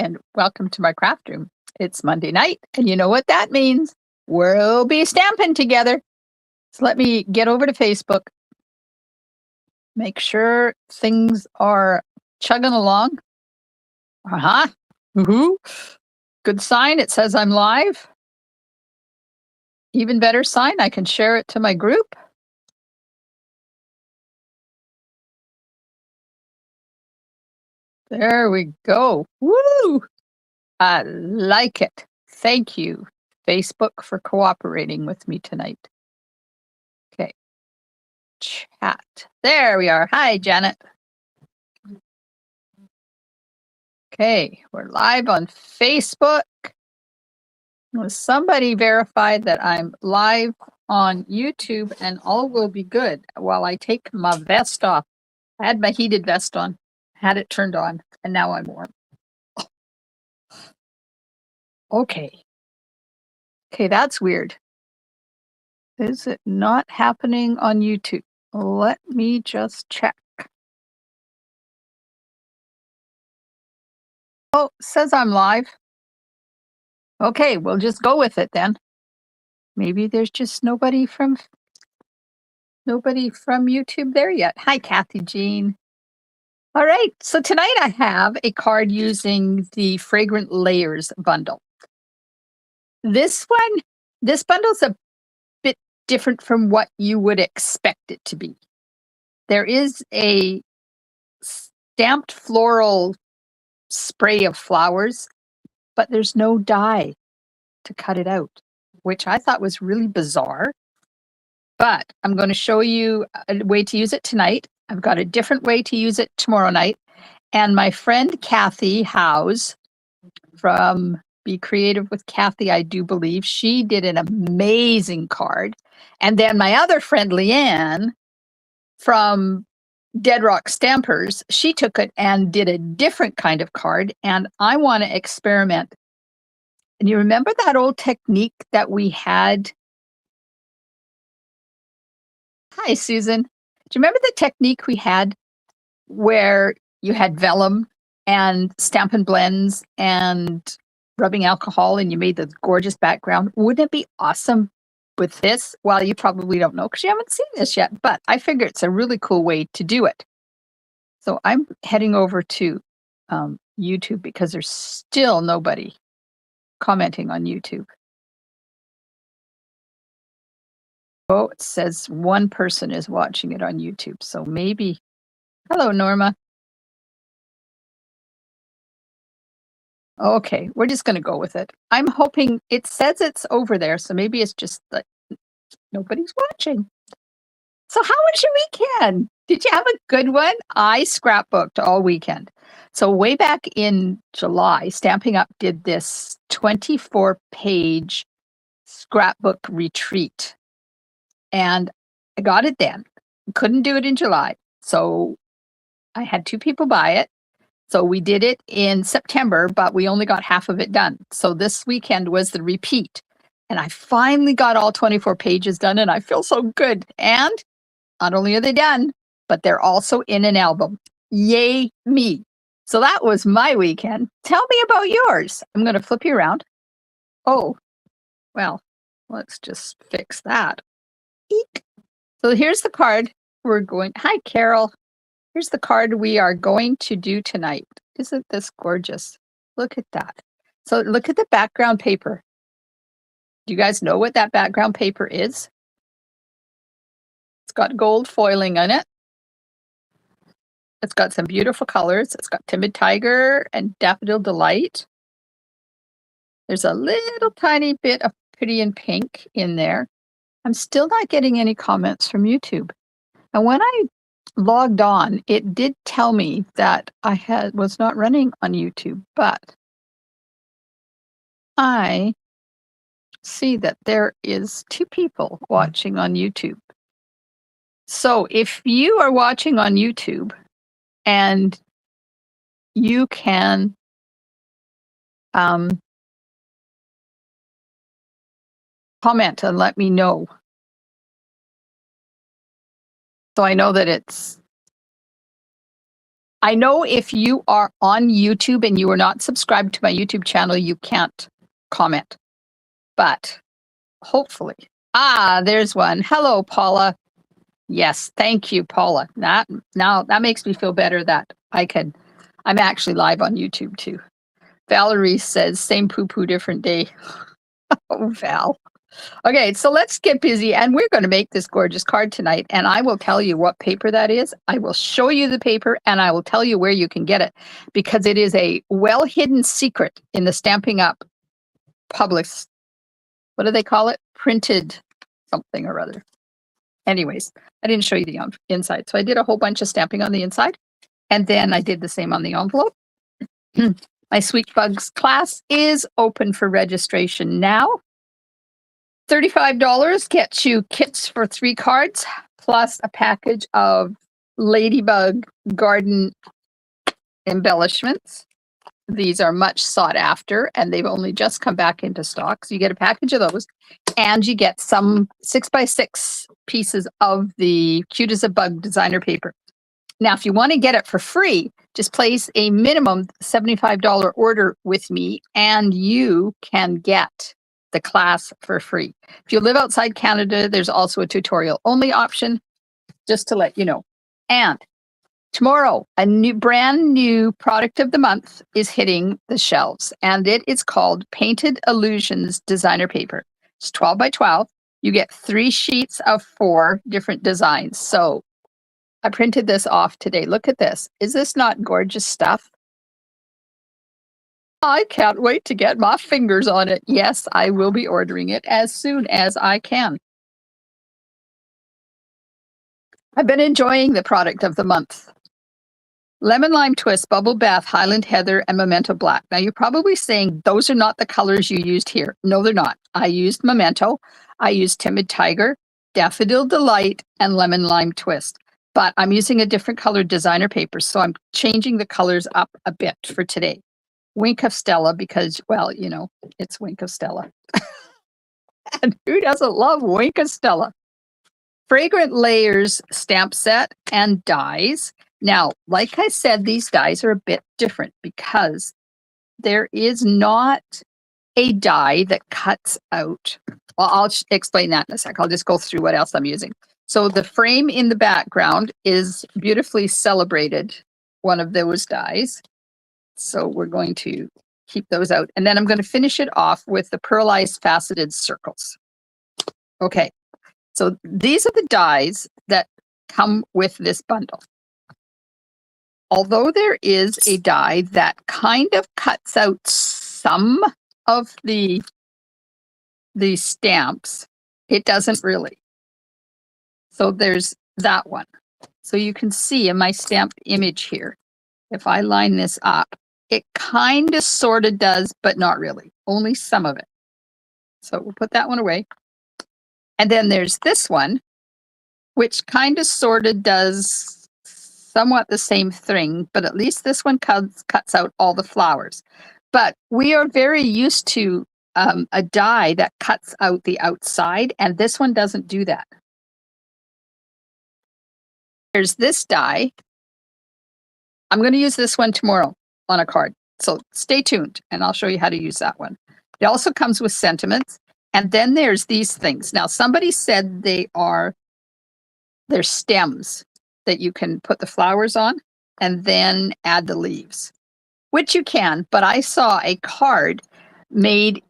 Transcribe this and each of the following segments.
and welcome to my craft room. It's Monday night, and you know what that means. We'll be stamping together. So let me get over to Facebook, make sure things are chugging along. Uh-huh. Woohoo. Good sign. It says I'm live. Even better sign, I can share it to my group. There we go. Woo! I like it. Thank you, Facebook, for cooperating with me tonight. Okay. Chat. There we are. Hi, Janet. Okay, we're live on Facebook. Will somebody verify that I'm live on YouTube and all will be good while I take my vest off? I had my heated vest on, had it turned on, and now I'm warm. Okay. Okay, that's weird. Is it not happening on YouTube? Let me just check. Oh, it says I'm live. Okay, we'll just go with it then. Maybe there's just nobody from YouTube there yet. Hi, Kathy Jean. All right, so tonight I have a card using the Fragrant Layers bundle. This bundle's a bit different from what you would expect it to be. There is a stamped floral spray of flowers, but there's no die to cut it out, which I thought was really bizarre. But I'm going to show you a way to use it tonight. I've got a different way to use it tomorrow night. And my friend Kathy Howes from Be Creative with Kathy, I do believe, she did an amazing card. And then my other friend Leanne from Dead Rock Stampers, she took it and did a different kind of card. And I want to experiment. And you remember that old technique that we had? Hi, Susan. Do you remember the technique we had where you had vellum and Stampin' Blends and rubbing alcohol and you made the gorgeous background? Wouldn't it be awesome with this? Well, you probably don't know because you haven't seen this yet, but I figure it's a really cool way to do it. So I'm heading over to YouTube because there's still nobody commenting on YouTube. Oh, it says one person is watching it on YouTube. So maybe, hello, Norma. Okay, we're just going to go with it. I'm hoping it says it's over there. So maybe it's just that nobody's watching. So how was your weekend? Did you have a good one? I scrapbooked all weekend. So way back in July, Stampin' Up did this 24-page scrapbook retreat. And I got it then. Couldn't do it in July. So I had 2 people buy it. So we did it in September, but we only got half of it done. So this weekend was the repeat. And I finally got all 24 pages done and I feel so good. And not only are they done, but they're also in an album. Yay me. So that was my weekend. Tell me about yours. I'm going to flip you around. Oh, well, let's just fix that. Eek. So here's the card we're going. Hi, Carol. Here's the card we are going to do tonight. Isn't this gorgeous? Look at that. So look at the background paper. Do you guys know what that background paper is? It's got gold foiling on it. It's got some beautiful colors. It's got Timid Tiger and Daffodil Delight. There's a little tiny bit of Pretty in Pink in there. I'm still not getting any comments from YouTube. And when I logged on, it did tell me that I was not running on YouTube, but I see that there is 2 people watching on YouTube. So if you are watching on YouTube and you can comment and let me know. So I know that it's I know if you are on YouTube and you are not subscribed to my YouTube channel, you can't comment, but hopefully. Ah, there's one. Hello, Paula. Yes, thank you, Paula. Now that makes me feel better that I'm actually live on YouTube too. Valerie says, same poo-poo, different day. Oh, Val. Okay, so let's get busy, and we're going to make this gorgeous card tonight, and I will tell you what paper that is. I will show you the paper, and I will tell you where you can get it, because it is a well-hidden secret in the Stampin' Up public, what do they call it? Printed something or other. Anyways, I didn't show you the inside, so I did a whole bunch of stamping on the inside, and then I did the same on the envelope. My Sweet Bugs class is open for registration now. $35 gets you kits for 3 cards, plus a package of ladybug garden embellishments. These are much sought after, and they've only just come back into stock. So you get a package of those, and you get some 6x6 pieces of the Cute as a Bug designer paper. Now, if you want to get it for free, just place a minimum $75 order with me, and you can get the class for free. If you live outside Canada, there's also a tutorial only option, just to let you know. And tomorrow, a brand new product of the month is hitting the shelves, and it is called Painted Illusions Designer Paper. It's 12 by 12. You get 3 sheets of 4 different designs. So I printed this off today. Look at this. Is this not gorgeous stuff? I can't wait to get my fingers on it. Yes, I will be ordering it as soon as I can. I've been enjoying the product of the month. Lemon Lime Twist, Bubble Bath, Highland Heather, and Memento Black. Now, you're probably saying those are not the colors you used here. No, they're not. I used Memento, I used Timid Tiger, Daffodil Delight, and Lemon Lime Twist. But I'm using a different colored designer paper, so I'm changing the colors up a bit for today. Wink of Stella, because, well, you know, it's Wink of Stella. And who doesn't love Wink of Stella? Fragrant Layers stamp set and dies. Now, like I said, these dies are a bit different because there is not a die that cuts out. Well, I'll explain that in a sec. I'll just go through what else I'm using. So the frame in the background is beautifully celebrated, one of those dies. So we're going to keep those out. And then I'm going to finish it off with the pearlized faceted circles. Okay, so these are the dies that come with this bundle. Although there is a die that kind of cuts out some of the stamps, it doesn't really. So there's that one. So you can see in my stamped image here, if I line this up, it kind of sort of does, but not really, only some of it. So we'll put that one away. And then there's this one, which kind of sort of does somewhat the same thing, but at least this one cuts out all the flowers. But we are very used to a die that cuts out the outside, and this one doesn't do that. There's this die. I'm going to use this one tomorrow on a card. So stay tuned and I'll show you how to use that one. It also comes with sentiments. And then there's these things. Now, somebody said they're stems that you can put the flowers on and then add the leaves, which you can. But I saw a card made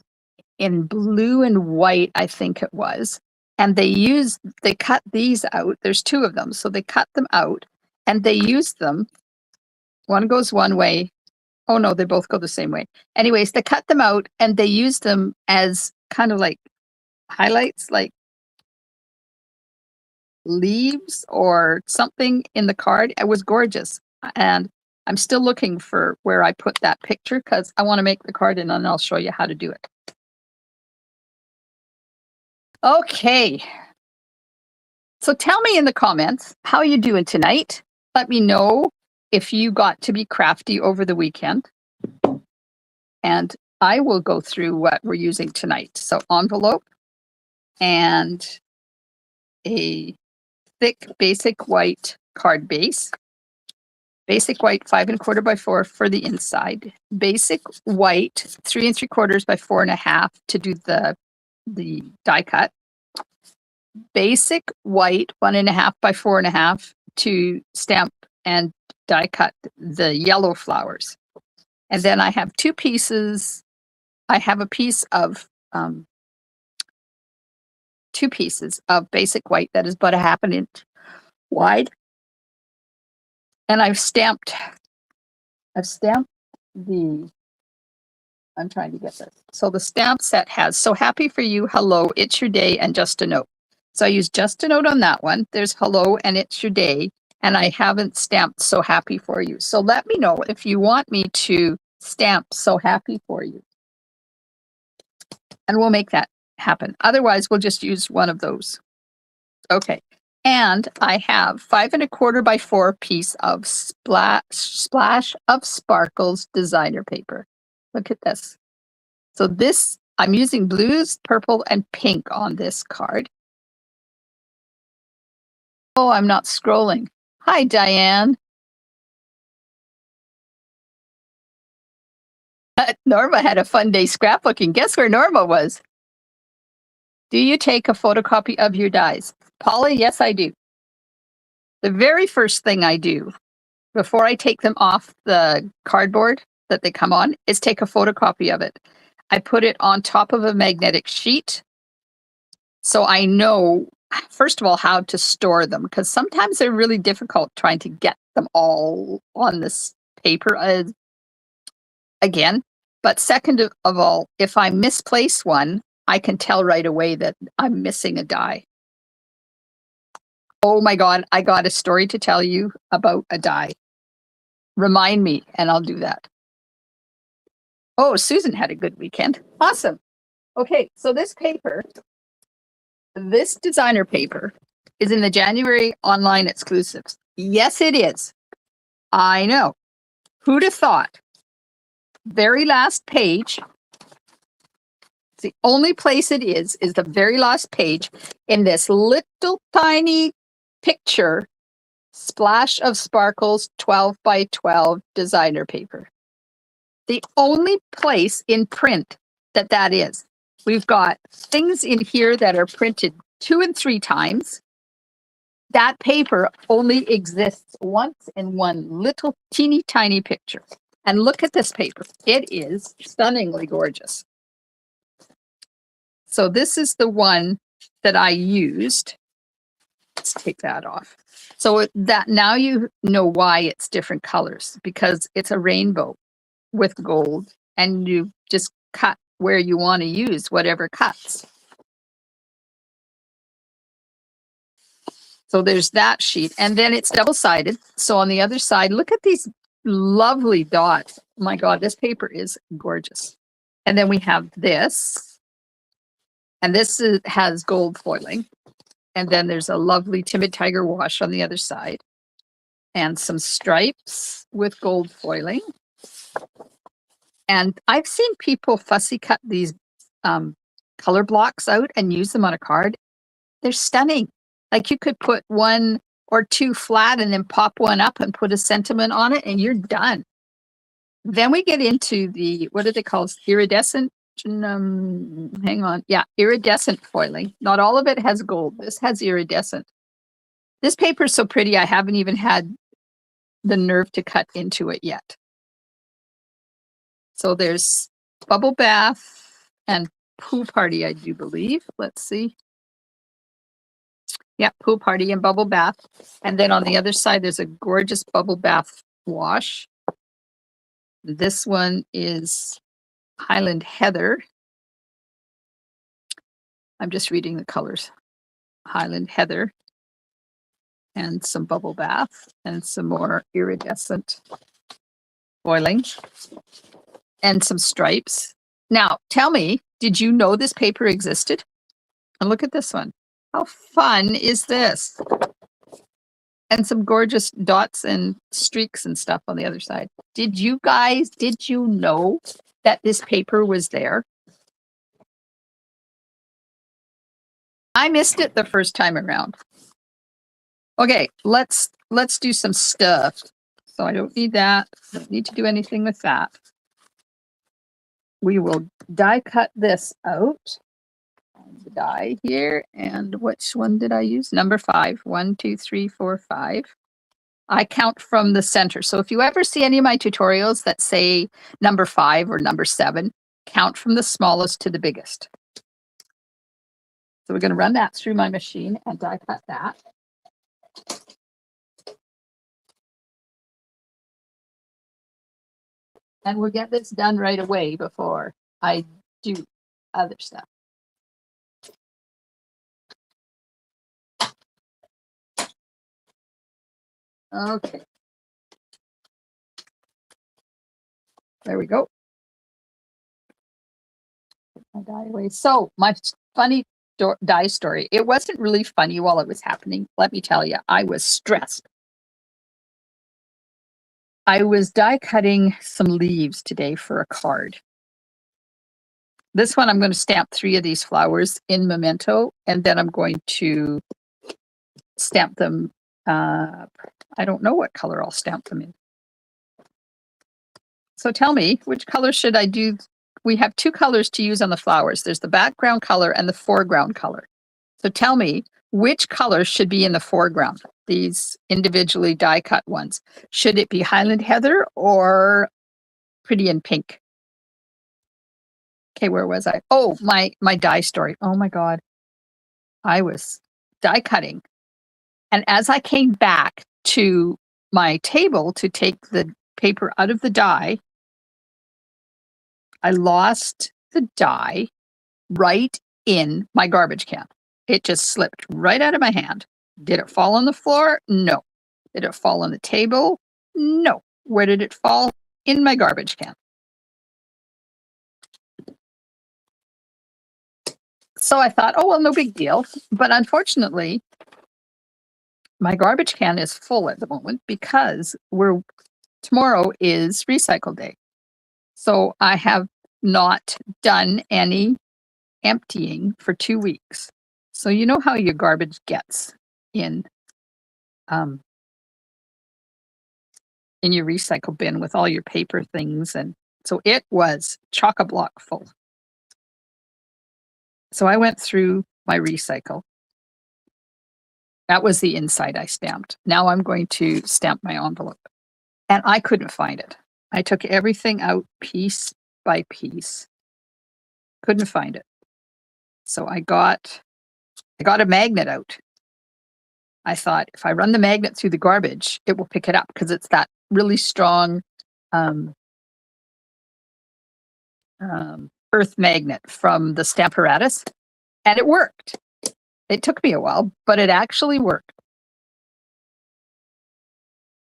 in blue and white, I think it was. And they cut these out. There's 2 of them. So they cut them out and they used them. One goes one way. Oh no, they both go the same way. Anyways, they cut them out and they used them as kind of like highlights, like leaves or something in the card. It was gorgeous. And I'm still looking for where I put that picture because I want to make the card and then I'll show you how to do it. Okay. So tell me in the comments, how you doing tonight? Let me know if you got to be crafty over the weekend. And I will go through what we're using tonight. So envelope and a thick basic white card base. Basic white 5 1/4 by 4 for the inside. Basic white 3 3/4 by 4 1/2 to do the die cut. Basic white 1 1/2 by 4 1/2 to stamp and die cut the yellow flowers. And then I have 2 pieces. I have a piece of 2 pieces of basic white that is about a 1/2 inch wide. And I've stamped the, I'm trying to get this. So the stamp set has "So happy for you," "Hello," "It's your day," and "Just a note." So I use "Just a note" on that one. There's "Hello" and "It's your day." And I haven't stamped "So happy for you." So let me know if you want me to stamp "So happy for you." And we'll make that happen. Otherwise, we'll just use one of those. Okay. And I have 5 1/4 by 4 piece of Splash of Sparkles designer paper. Look at this. So this, I'm using blues, purple, and pink on this card. Oh, I'm not scrolling. Hi, Diane. Norma had a fun day scrapbooking. Guess where Norma was? Do you take a photocopy of your dies? Polly, yes, I do. The very first thing I do before I take them off the cardboard that they come on is take a photocopy of it. I put it on top of a magnetic sheet so I know, first of all, how to store them, because sometimes they're really difficult trying to get them all on this paper again. But second of all, if I misplace one, I can tell right away that I'm missing a die. Oh my God, I got a story to tell you about a die. Remind me, and I'll do that. Oh, Susan had a good weekend. Awesome. Okay, so this paper, this designer paper, is in the January online exclusives. Yes, it is. I know. Who'd have thought? Very last page. The only place it is the very last page in this little tiny picture, Splash of Sparkles 12 by 12 designer paper. The only place in print that is. We've got things in here that are printed 2 and 3 times. That paper only exists once in one little teeny tiny picture. And look at this paper. It is stunningly gorgeous. So this is the one that I used. Let's take that off. So that now you know why it's different colors, because it's a rainbow with gold, and you just cut where you want to use whatever cuts. So there's that sheet, and then it's double-sided. So on the other side, look at these lovely dots. Oh my God, this paper is gorgeous. And then we have this, and this has gold foiling. And then there's a lovely Timid Tiger wash on the other side, and some stripes with gold foiling. And I've seen people fussy cut these color blocks out and use them on a card. They're stunning. Like you could put 1 or 2 flat and then pop one up and put a sentiment on it, and you're done. Then we get into the, what are they called? Iridescent, hang on. Yeah, iridescent foiling. Not all of it has gold. This has iridescent. This paper is so pretty, I haven't even had the nerve to cut into it yet. So there's Bubble Bath and Pool Party, I do believe. Let's see. Yeah, Pool Party and Bubble Bath. And then on the other side, there's a gorgeous Bubble Bath wash. This one is Highland Heather. I'm just reading the colors. Highland Heather. And some Bubble Bath and some more iridescent foiling and some stripes. Now, tell me, did you know this paper existed? And look at this one. How fun is this? And some gorgeous dots and streaks and stuff on the other side. Did you know that this paper was there? I missed it the first time around. Okay, let's do some stuff. So I don't need that. Don't need to do anything with that. We will die cut this out. The die here, and which one did I use? Number 5. 1, 2, 3, 4, 5. I count from the center. So if you ever see any of my tutorials that say number 5 or number 7, count from the smallest to the biggest. So we're going to run that through my machine and die cut that. And we'll get this done right away before I do other stuff. Okay. There we go. My die away. So my funny die story. It wasn't really funny while it was happening. Let me tell you, I was stressed. I was die cutting some leaves today for a card. This one, I'm going to stamp 3 of these flowers in memento, and then I'm going to stamp them. I don't know what color I'll stamp them in. So tell me, which color should I do? We have 2 colors to use on the flowers. There's the background color and the foreground color. So tell me, which color should be in the foreground? These individually die cut ones. Should it be Highland Heather or Pretty in Pink? Okay, where was I? Oh, my die story. Oh my God. I was die cutting. And as I came back to my table to take the paper out of the die, I lost the die right in my garbage can. It just slipped right out of my hand. Did it fall on the floor? No. Did it fall on the table? No. Where did it fall? In my garbage can. So I thought, oh, well, no big deal. But unfortunately, my garbage can is full at the moment because tomorrow is recycle day. So I have not done any emptying for 2 weeks. So you know how your garbage gets in your recycle bin with all your paper things, and so it was chock-a-block full. So I went through my recycle. That was the inside I stamped. Now I'm going to stamp my envelope. And I couldn't find it. I took everything out piece by piece. Couldn't find it. So I got a magnet out. I thought if I run the magnet through the garbage, it will pick it up because it's that really strong earth magnet from the Stamparatus. And it worked. It took me a while, but it actually worked.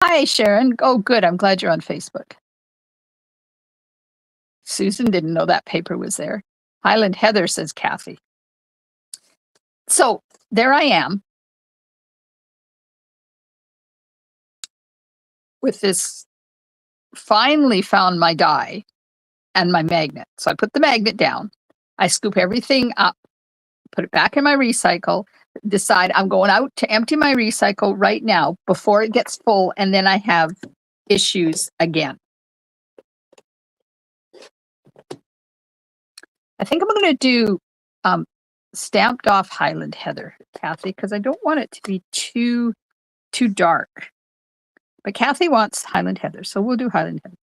Hi, Sharon. Oh, good. I'm glad you're on Facebook. Susan didn't know that paper was there. Highland Heather, says Kathy. So there I am with this, finally found my die and my magnet. So I put the magnet down. I scoop everything up, put it back in my recycle, decide I'm going out to empty my recycle right now before it gets full, and then I have issues again. I think I'm going to do stamped off Highland Heather, Kathy, because I don't want it to be too dark. But Kathy wants Highland Heather, so we'll do Highland Heather.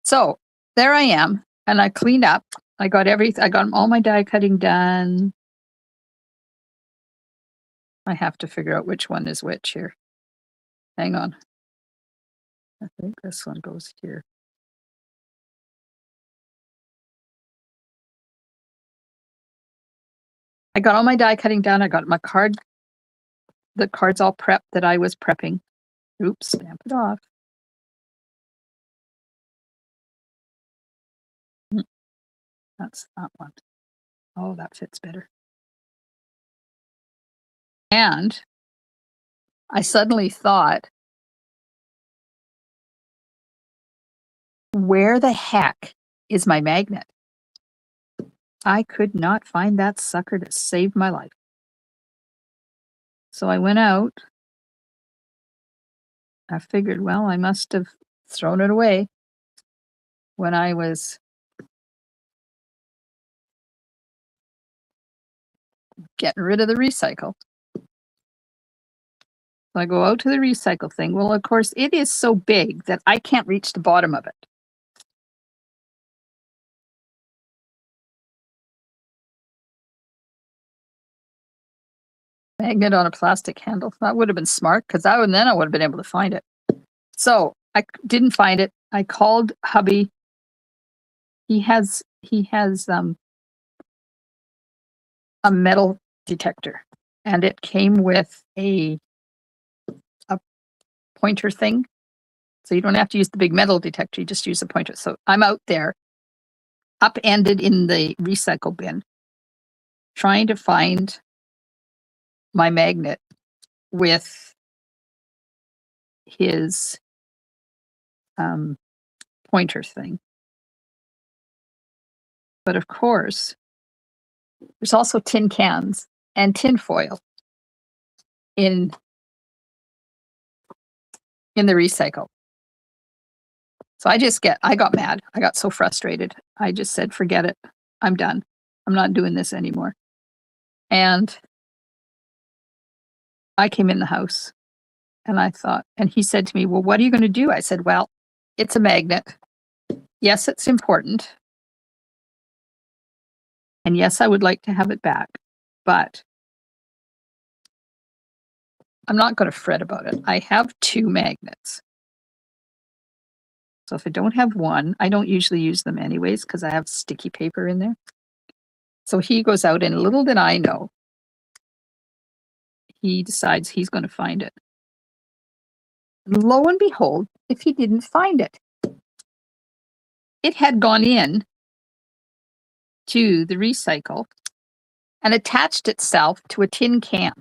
So there I am, and I cleaned up. I got all my die cutting done. I have to figure out which one is which here. Hang on. I think this one goes here. I got all my die cutting done. I got the cards all prepped that I was prepping. Oops, stamp it off. That's that one. Oh, that fits better. And I suddenly thought, where the heck is my magnet? I could not find that sucker to save my life. So I went out I figured, well, I must have thrown it away when I was getting rid of the recycle. So I go out to the recycle thing. Well, of course, it is so big that I can't reach the bottom of it. Magnet on a plastic handle. That would have been smart because then I would have been able to find it. So I didn't find it. I called hubby. He has a metal detector, and it came with a pointer thing. So you don't have to use the big metal detector, you just use the pointer. So I'm out there, upended in the recycle bin, trying to find my magnet with his pointer thing. But of course, there's also tin cans and tin foil in the recycle. So I got mad. I got so frustrated. I just said, forget it. I'm done. I'm not doing this anymore. And I came in the house and I thought, and he said to me, well, what are you going to do? I said, well, it's a magnet. Yes, it's important. And yes, I would like to have it back, but I'm not going to fret about it. I have 2 magnets. So if I don't have one, I don't usually use them anyways because I have sticky paper in there. So he goes out and little did I know, he decides he's going to find it. Lo and behold, if he didn't find it, it had gone in to the recycle and attached itself to a tin can.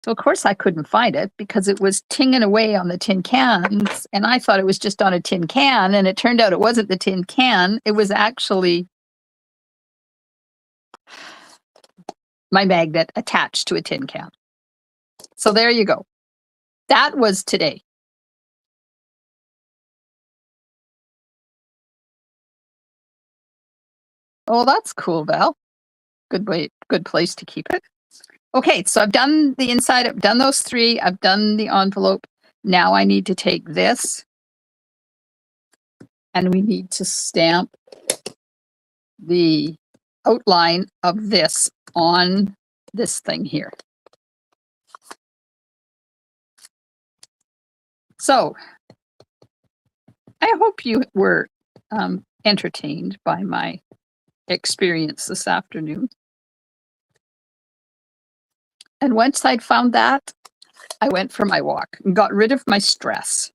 So of course I couldn't find it because it was tinging away on the tin cans, and I thought it was just on a tin can, and it turned out it wasn't the tin can. It was actually my magnet attached to a tin can. So there you go. That was today. Oh, that's cool, Val. Good place to keep it. Okay, so I've done the inside, I've done those 3, I've done the envelope. Now I need to take this and we need to stamp the outline of this on this thing here. So I hope you were entertained by my experience this afternoon. And once I'd found that, I went for my walk and got rid of my stress.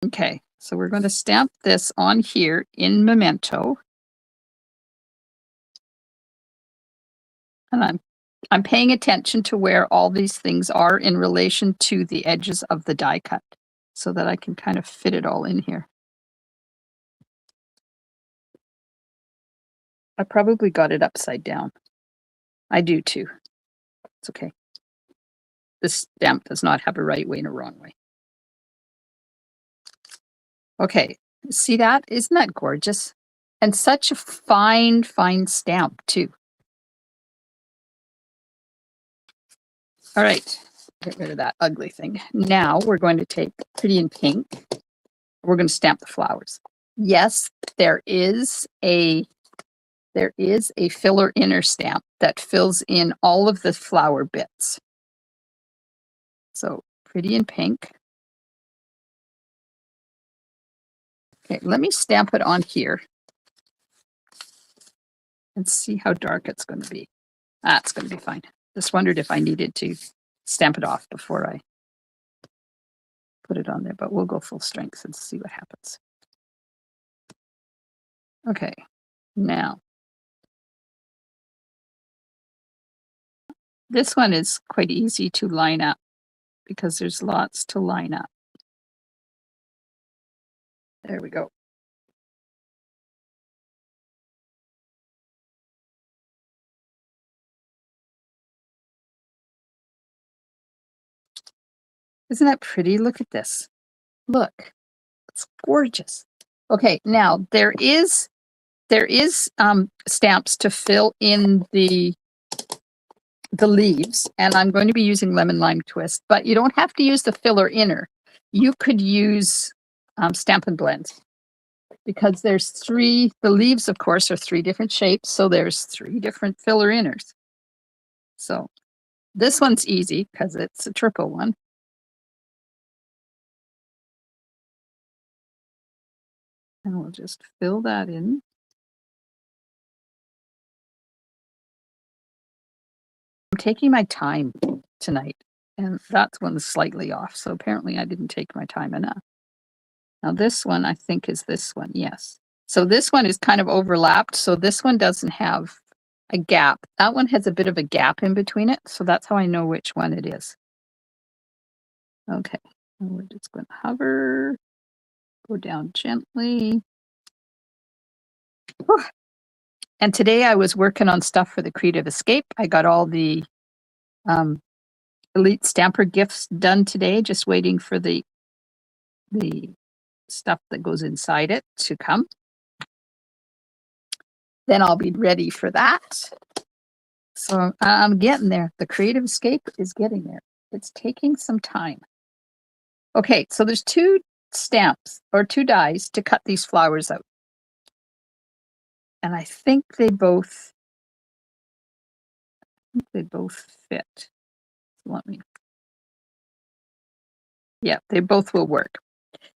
Okay, so we're going to stamp this on here in Memento. And I'm paying attention to where all these things are in relation to the edges of the die cut so that I can kind of fit it all in here. I probably got it upside down. I do too. It's okay. This stamp does not have a right way and a wrong way. Okay, see that? Isn't that gorgeous? And such a fine, fine stamp too. All right, get rid of that ugly thing. Now we're going to take Pretty in Pink. We're going to stamp the flowers. Yes, there is a filler inner stamp that fills in all of the flower bits. So Pretty in Pink. Okay, let me stamp it on here and see how dark it's going to be. That's going to be fine. Just wondered if I needed to stamp it off before I put it on there, but we'll go full strength and see what happens. Okay, now this one is quite easy to line up because there's lots to line up. There we go. Isn't that pretty? Look at this. Look, it's gorgeous. Okay, now there is stamps to fill in the leaves, and I'm going to be using lemon lime twist, but you don't have to use the filler inner. You could use Stampin' Blend, because there's the leaves, of course, are 3 different shapes, so there's 3 different filler inners. So this one's easy because it's a triple one. And we'll just fill that in. I'm taking my time tonight, and that one's slightly off, so apparently I didn't take my time enough. Now this one, I think, is this one, yes. So this one is kind of overlapped, so this one doesn't have a gap. That one has a bit of a gap in between it, so that's how I know which one it is. Okay, and we're just going to hover, go down gently. Whew. And today I was working on stuff for the Creative Escape. I got all the Elite Stamper gifts done today, just waiting for the stuff that goes inside it to come. Then I'll be ready for that. So I'm getting there. The Creative Escape is getting there. It's taking some time. Okay, so there's 2 stamps or 2 dies to cut these flowers out. And I think they both fit. Let me. Yeah, they both will work.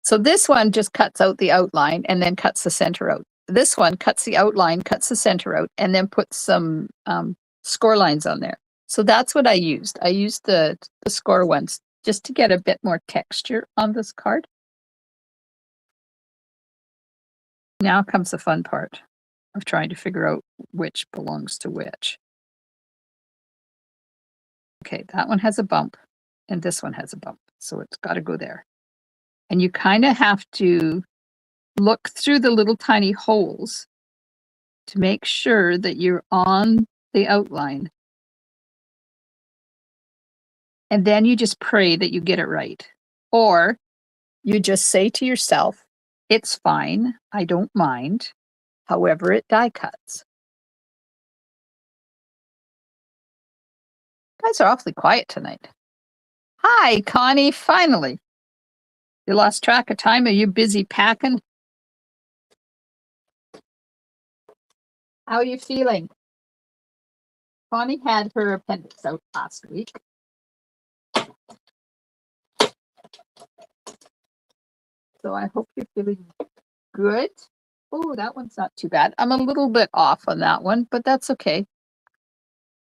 So this one just cuts out the outline and then cuts the center out. This one cuts the outline, cuts the center out, and then puts some score lines on there. So that's what I used. I used the score ones just to get a bit more texture on this card. Now comes the fun part of trying to figure out which belongs to which. Okay, that one has a bump and this one has a bump, so it's got to go there. And you kind of have to look through the little tiny holes to make sure that you're on the outline. And then you just pray that you get it right. Or you just say to yourself, it's fine, I don't mind, however it die cuts. You guys are awfully quiet tonight. Hi, Connie, finally. You lost track of time? Are you busy packing? How are you feeling? Connie had her appendix out last week. So I hope you're feeling good. Oh, that one's not too bad. I'm a little bit off on that one, but that's okay.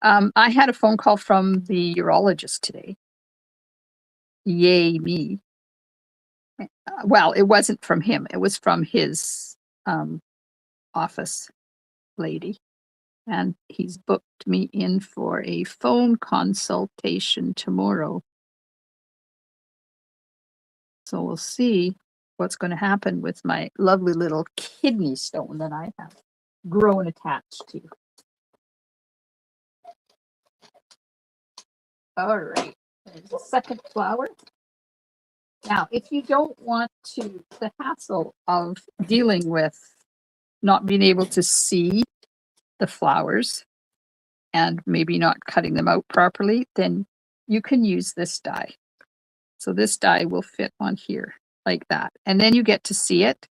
I had a phone call from the urologist today. Yay me. Well, it wasn't from him. It was from his office lady. And he's booked me in for a phone consultation tomorrow. So we'll see what's going to happen with my lovely little kidney stone that I have grown attached to. All right, there's the second flower. Now, if you don't want the hassle of dealing with not being able to see the flowers and maybe not cutting them out properly, then you can use this die. So this die will fit on here like that. And then you get to see it.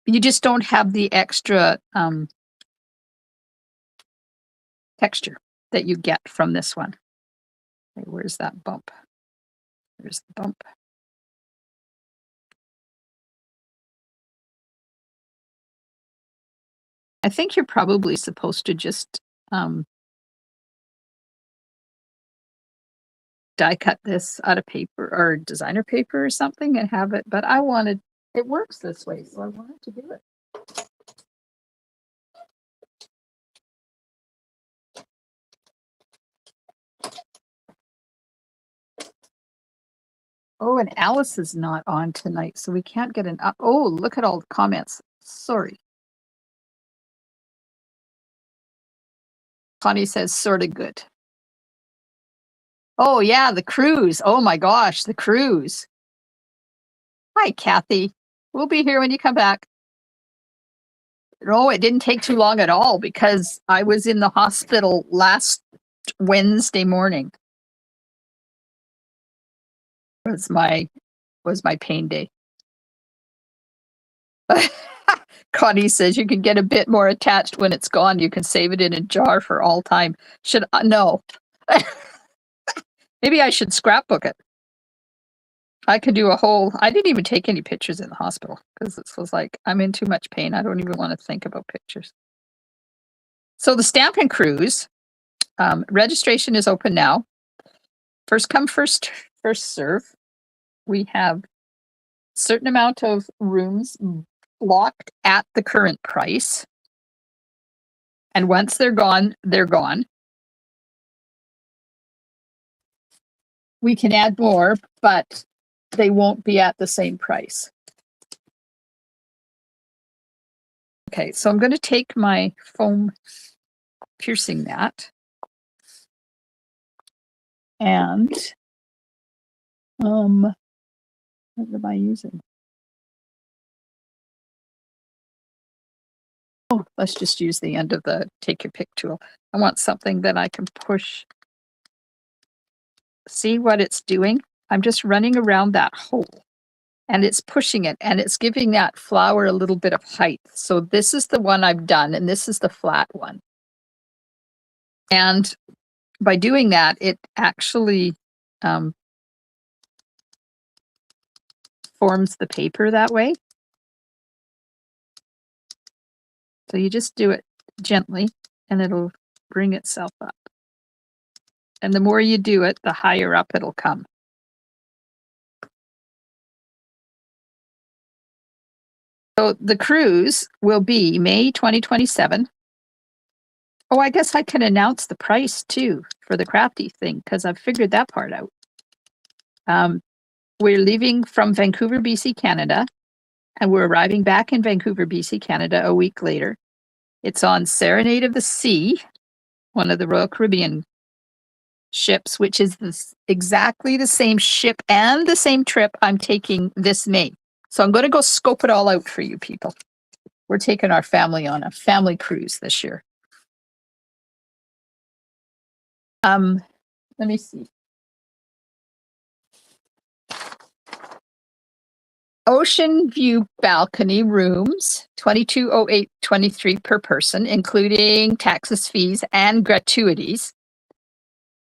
You just don't have the extra texture that you get from this one. Okay, where's that bump? There's the bump. I think you're probably supposed to just die cut this out of paper or designer paper or something and have it, but it works this way, so I wanted to do it. Oh, and Alice is not on tonight, so we can't get an up. Oh, look at all the comments. Sorry. Connie says, sort of good. Oh, yeah, the cruise. Oh my gosh, the cruise. Hi, Kathy. We'll be here when you come back. No, it didn't take too long at all because I was in the hospital last Wednesday morning. Was my pain day. Connie says you can get a bit more attached when it's gone. You can save it in a jar for all time. Should no. Maybe I should scrapbook it. I could do a whole. I didn't even take any pictures in the hospital because it was like I'm in too much pain. I don't even want to think about pictures. So the Stampin' Cruise registration is open now. First come, first serve. We have certain amount of rooms blocked at the current price. And once they're gone, they're gone. We can add more, but they won't be at the same price. Okay, so I'm going to take my foam piercing mat and what am I using? Oh, let's just use the end of the take your pick tool. I want something that I can push. See what it's doing? I'm just running around that hole and it's pushing it and it's giving that flower a little bit of height. So this is the one I've done and this is the flat one. And by doing that, it actually forms the paper that way. So you just do it gently and it'll bring itself up. And the more you do it, the higher up it'll come. So the cruise will be May 2027. Oh, I guess I can announce the price too for the crafty thing because I've figured that part out. We're leaving from Vancouver, BC, Canada, and we're arriving back in Vancouver, BC, Canada a week later. It's on Serenade of the Sea, one of the Royal Caribbean ships, which is exactly the same ship and the same trip I'm taking this May. So I'm going to go scope it all out for you people. We're taking our family on a family cruise this year. Let me see. Ocean view balcony rooms, $22.08.23 per person, including taxes, fees, and gratuities.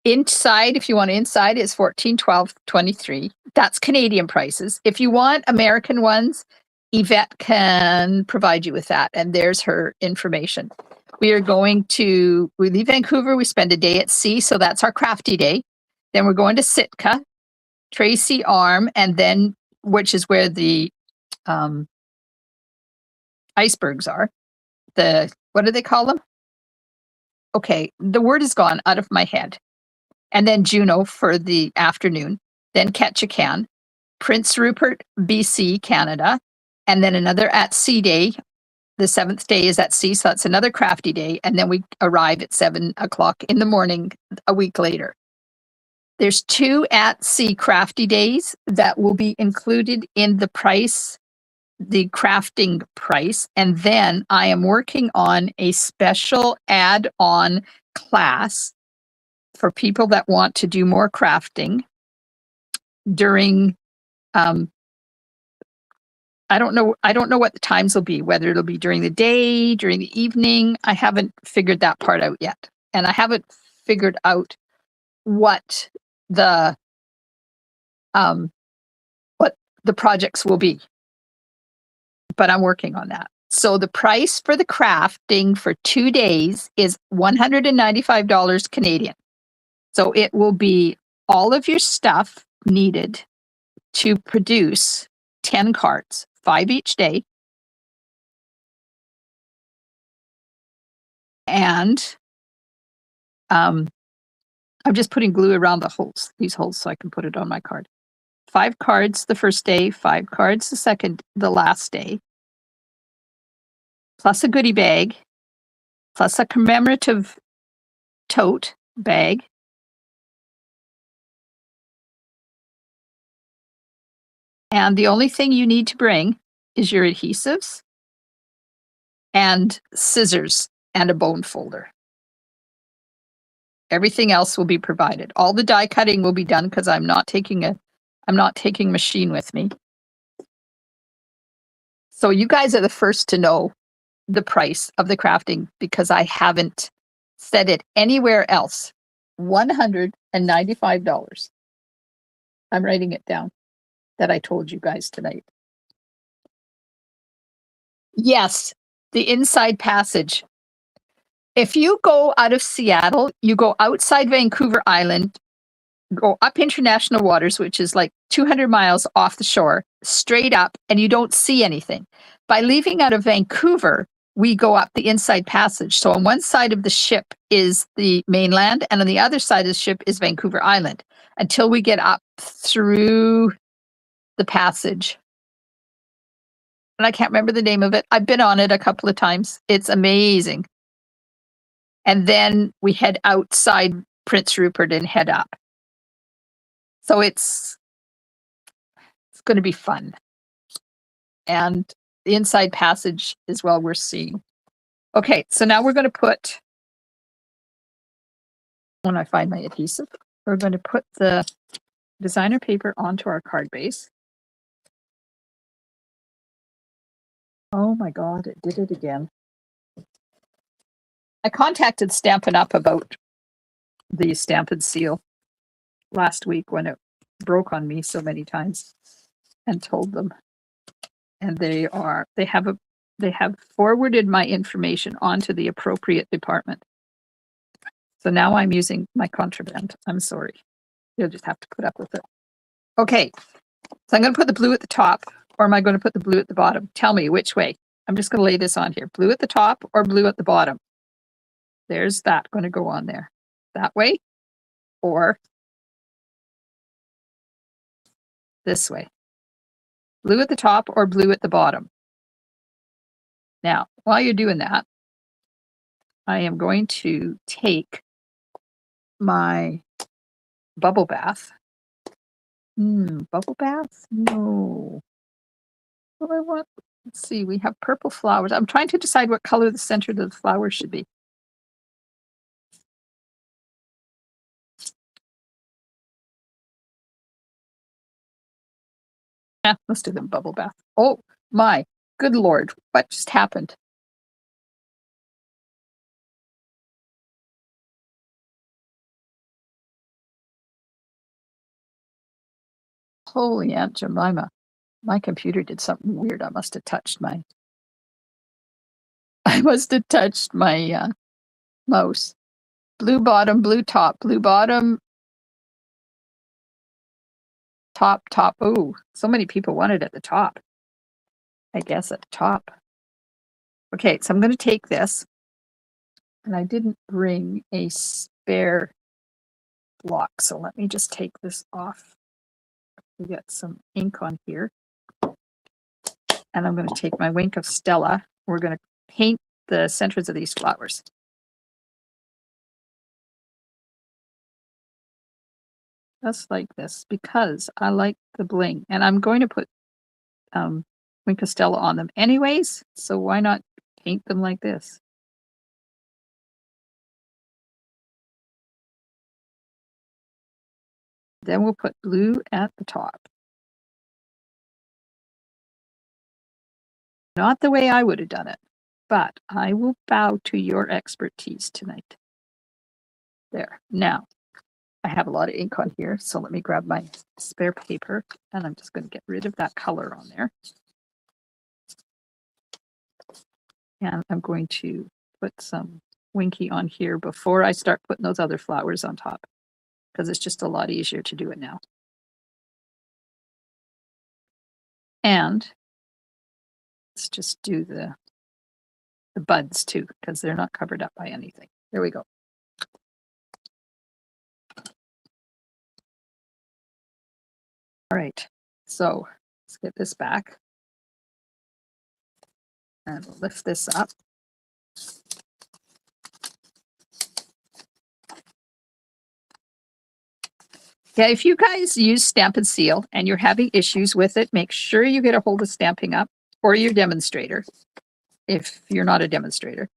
Inside, if you want inside, is $14.12.23. That's Canadian prices. If you want American ones, Yvette can provide you with that, and there's her information. We leave Vancouver, we spend a day at sea, so that's our crafty day. Then we're going to Sitka, Tracy Arm, and then, which is where the icebergs are. What do they call them? Okay, the word is gone out of my head. And then Juneau for the afternoon, then Ketchikan, Prince Rupert, BC, Canada, and then another at sea day. The 7th day is at sea, so that's another crafty day. And then we arrive at 7:00 in the morning a week later. There's 2 at sea crafty days that will be included in the price, the crafting price. And then I am working on a special add-on class for people that want to do more crafting during I don't know what the times will be, whether it'll be during the day, during the evening. I haven't figured that part out yet. And I haven't figured out what the projects will be. But I'm working on that. So the price for the crafting for 2 days is $195 Canadian. So it will be all of your stuff needed to produce 10 cards, 5 each day. And I'm just putting glue around these holes so I can put it on my card. 5 cards the first day, 5 cards the last day, plus a goodie bag, plus a commemorative tote bag, And the only thing you need to bring is your adhesives and scissors and a bone folder. Everything else will be provided. All the die cutting will be done because I'm not taking machine with me. So you guys are the first to know the price of the crafting because I haven't said it anywhere else. $195. I'm writing it down that I told you guys tonight. Yes, the inside passage. If you go out of Seattle, you go outside Vancouver Island, go up international waters, which is like 200 miles off the shore, straight up, and you don't see anything. By leaving out of Vancouver, we go up the inside passage. So on one side of the ship is the mainland, and on the other side of the ship is Vancouver Island until we get up through the passage. And I can't remember the name of it. I've been on it a couple of times. It's amazing. And then we head outside Prince Rupert and head up. So it's going to be fun. And the inside passage is well worth seeing. Okay, so now we're going to put, when I find my adhesive, we're going to put the designer paper onto our card base. Oh my God, it did it again. I contacted Stampin' Up about the Stampin' Seal last week when it broke on me so many times and told them. And they have forwarded my information onto the appropriate department. So now I'm using my contraband. I'm sorry. You'll just have to put up with it. Okay, so I'm going to put the blue at the top, or am I going to put the blue at the bottom? Tell me which way. I'm just going to lay this on here. Blue at the top or blue at the bottom? There's that going to go on there. That way or this way. Blue at the top or blue at the bottom? Now, while you're doing that, I am going to take my bubble bath. Bubble bath? No. What do I want? Let's see, we have purple flowers. I'm trying to decide what color the center of the flower should be. Yeah, let's do the bubble bath. Oh my, good Lord, what just happened? Holy Aunt Jemima. My computer did something weird. I must have touched my mouse. Blue bottom, blue top, blue bottom, top. Oh, so many people want it at the top. I guess at the top. Okay, so I'm going to take this, and I didn't bring a spare block, so let me just take this off. We got some ink on here, and I'm going to take my Wink of Stella. We're going to paint the centers of these flowers. Just like this, because I like the bling, and I'm going to put Wink of Stella on them anyways, so why not paint them like this? Then we'll put blue at the top. Not the way I would have done it, but I will bow to your expertise tonight. There. Now, I have a lot of ink on here, so let me grab my spare paper, and I'm just going to get rid of that color on there. And I'm going to put some Winky on here before I start putting those other flowers on top, because it's just a lot easier to do it now. And let's just do the buds too, because they're not covered up by anything. There we go. All right, so let's get this back. And we'll lift this up. Yeah, if you guys use Stamp and Seal and you're having issues with it, make sure you get a hold of Stampin' Up or your demonstrator, if you're not a demonstrator,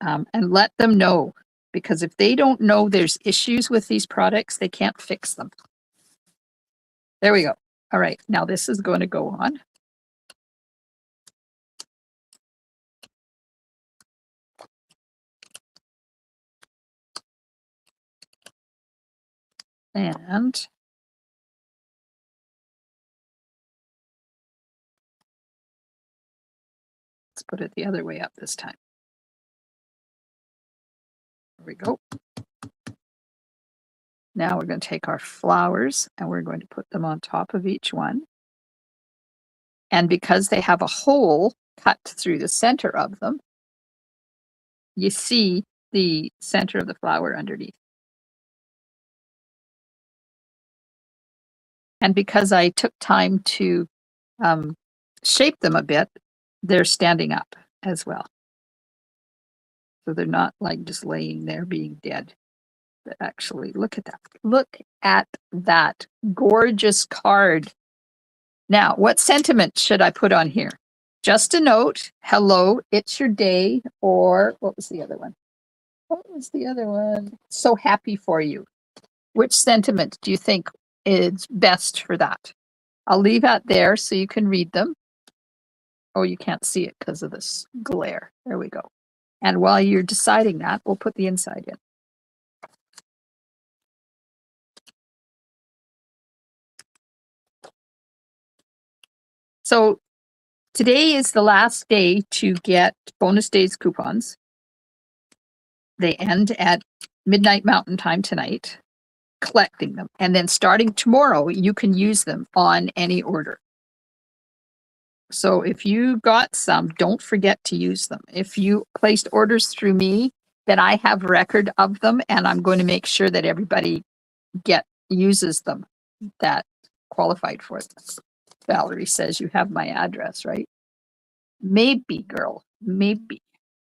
and let them know. Because if they don't know there's issues with these products, they can't fix them. There we go. All right, now this is going to go on. And let's put it the other way up this time. There we go. Now we're going to take our flowers and we're going to put them on top of each one. And because they have a hole cut through the center of them, you see the center of the flower underneath. And because I took time to shape them a bit, they're standing up as well. So they're not like just laying there being dead. But actually, look at that. Look at that gorgeous card. Now, what sentiment should I put on here? Just a note, hello, it's your day, or what was the other one? What was the other one? So happy for you. Which sentiment do you think is best for that? I'll leave out there so you can read them. Oh, you can't see it because of this glare. There we go. And while you're deciding that, we'll put the inside in. So today is the last day to get bonus days coupons. They end at midnight Mountain Time tonight, collecting them. And then starting tomorrow, you can use them on any order. So if you got some, don't forget to use them. If you placed orders through me, then I have record of them, and I'm going to make sure that everybody uses them that qualified for this. Valerie says you have my address, right? Maybe, girl, maybe.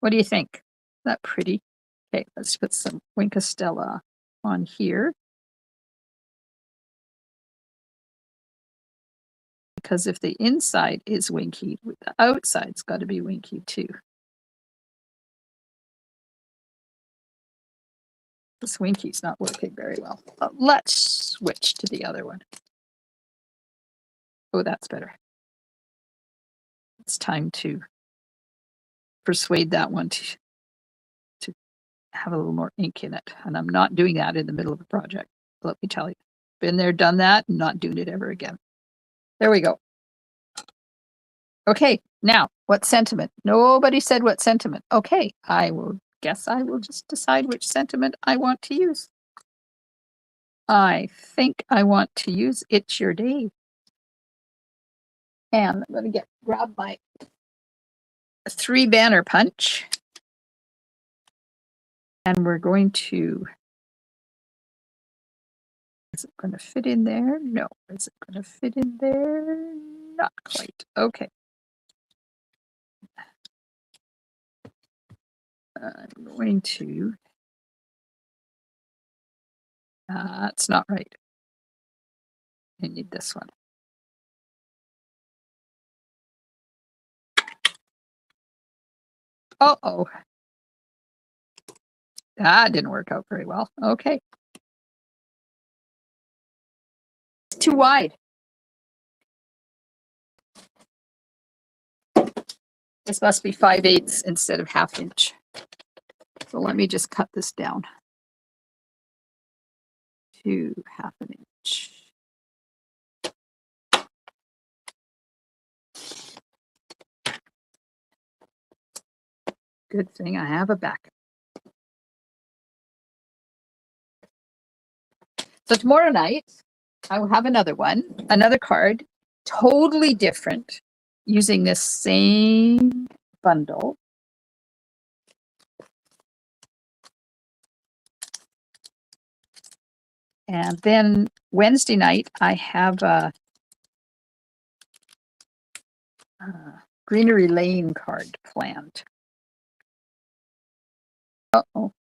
What do you think? Is that pretty? Okay, let's put some Winkostella on here. Because if the inside is winky, the outside's got to be winky too. This winky's not working very well. Let's switch to the other one. Oh, that's better. It's time to persuade that one to have a little more ink in it. And I'm not doing that in the middle of a project. Let me tell you. Been there, done that, and not doing it ever again. There we go. Okay, now, what sentiment? Nobody said what sentiment. Okay, I will just decide which sentiment I want to use. I think I want to use It's Your Day. And I'm going to grab my 3-banner punch. And we're going to, is it going to fit in there? No. Is it going to fit in there? Not quite. Okay. I'm going to, it's not right. I need this one. Uh-oh. That didn't work out very well. Okay. It's too wide. This must be 5/8 instead of 1/2 inch. So let me just cut this down to 1/2 inch. Good thing I have a backup. So tomorrow night, I will have another card, totally different, using this same bundle. And then Wednesday night, I have a Greenery Lane card planned. Uh-oh.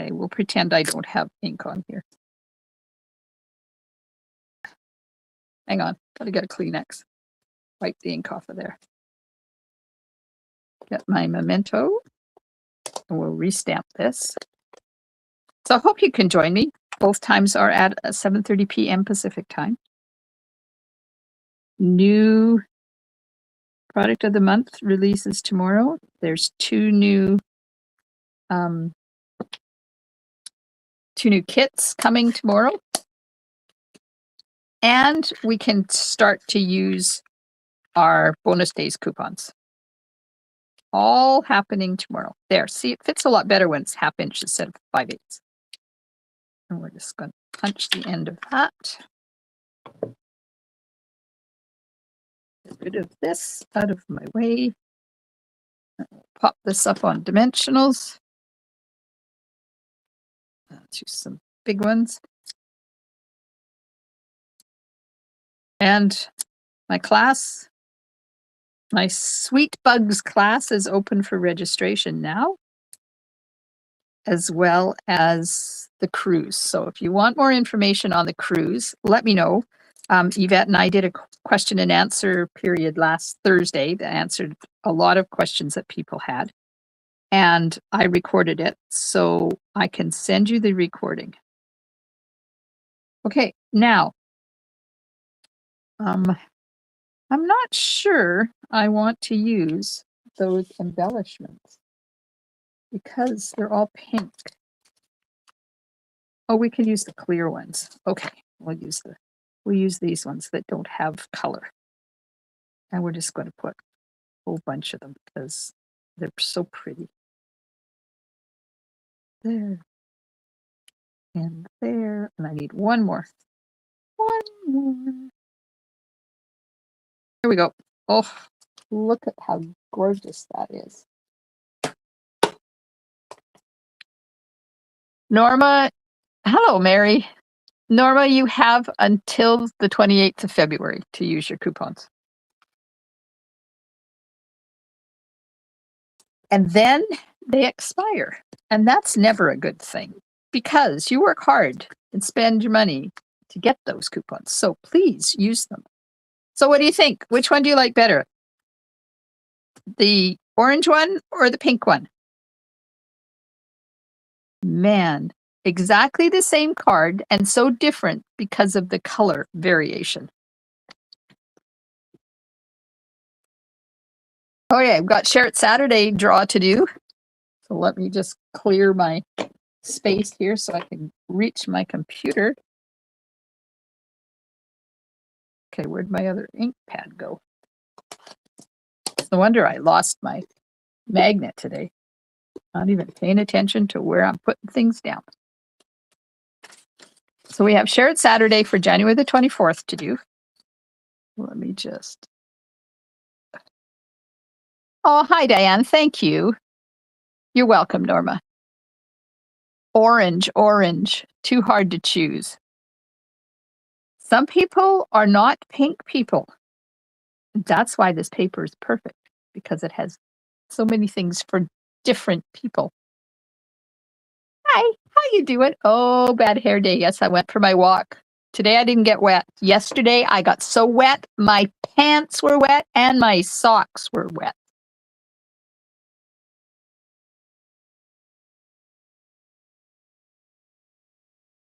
Okay, we'll pretend I don't have ink on here. Hang on, gotta get a Kleenex. Wipe the ink off of there. Get my memento, and we'll restamp this. So I hope you can join me. Both times are at 7:30 p.m. Pacific time. New product of the month releases tomorrow. There's two new kits coming tomorrow. And we can start to use our bonus days coupons. All happening tomorrow. There, see, it fits a lot better when it's 1/2 inch instead of 5/8. And we're just going to punch the end of that. Get rid of this out of my way. Pop this up on dimensionals. Let's use some big ones. And my class, my Sweet Bugs class is open for registration now, as well as the cruise. So if you want more information on the cruise, let me know. Yvette and I did a question and answer period last Thursday that answered a lot of questions that people had. And I recorded it, so I can send you the recording. Okay, now, I'm not sure I want to use those embellishments because they're all pink. Oh, we can use the clear ones. Okay, we'll use these ones that don't have color. And we're just going to put a whole bunch of them because they're so pretty. There. And there. And I need one more. One more. Here we go. Oh, look at how gorgeous that is. Norma, hello, Mary. Norma, you have until the 28th of February to use your coupons. And then they expire. And that's never a good thing because you work hard and spend your money to get those coupons. So please use them. So what do you think? Which one do you like better? The orange one or the pink one? Man, exactly the same card and so different because of the color variation. Oh yeah, I've got Share It Saturday draw to do. So let me just clear my space here so I can reach my computer. Okay, where'd my other ink pad go? It's no wonder I lost my magnet today. Not even paying attention to where I'm putting things down. So we have Share It Saturday for January the 24th to do. Let me just... Oh, hi, Diane. Thank you. You're welcome, Norma. Orange, orange. Too hard to choose. Some people are not pink people. That's why this paper is perfect, because it has so many things for different people. Hi, how you doing? Oh, bad hair day. Yes, I went for my walk. Today I didn't get wet. Yesterday I got so wet, my pants were wet and my socks were wet.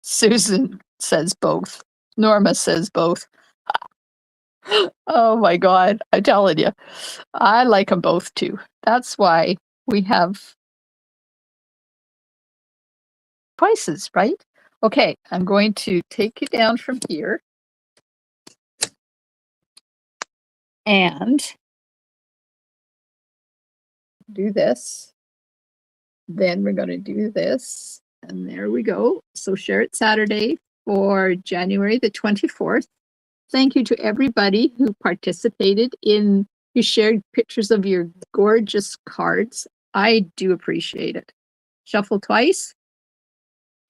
Susan says both. Norma says both. Oh my God, I'm telling you, I like them both too. That's why we have choices, right? Okay, I'm going to take you down from here and do this. Then we're going to do this. And there we go. So Share It Saturday for January the 24th. Thank you to everybody who participated in, who shared pictures of your gorgeous cards. I do appreciate it. Shuffle twice.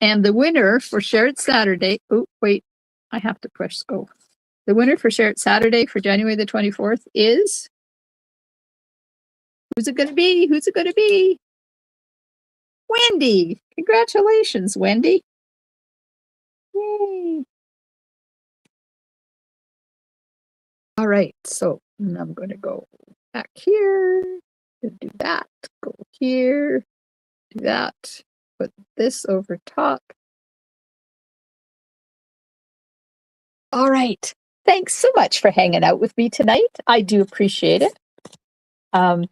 And the winner for Share It Saturday, oh, wait, I have to push go. The winner for Share It Saturday for January the 24th is, who's it going to be? Who's it going to be? Wendy. Congratulations, Wendy. Yay. All right, so now I'm going to go back here, do that, go here, do that, put this over top. All right. Thanks so much for hanging out with me tonight. I do appreciate it. Um,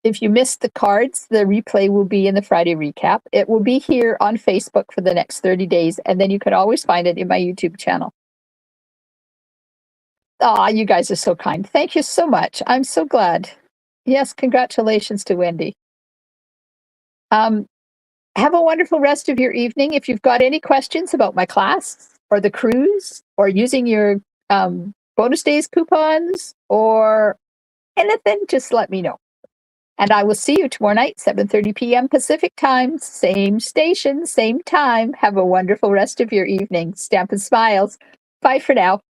if you missed the cards, the replay will be in the Friday recap. It will be here on Facebook for the next 30 days, and then you can always find it in my YouTube channel. Ah, you guys are so kind. Thank you so much. I'm so glad. Yes, congratulations to Wendy. Have a wonderful rest of your evening. If you've got any questions about my class or the cruise or using your bonus days coupons or anything, just let me know. And I will see you tomorrow night, 7:30 p.m. Pacific time, same station, same time. Have a wonderful rest of your evening. Stampin' Smiles. Bye for now.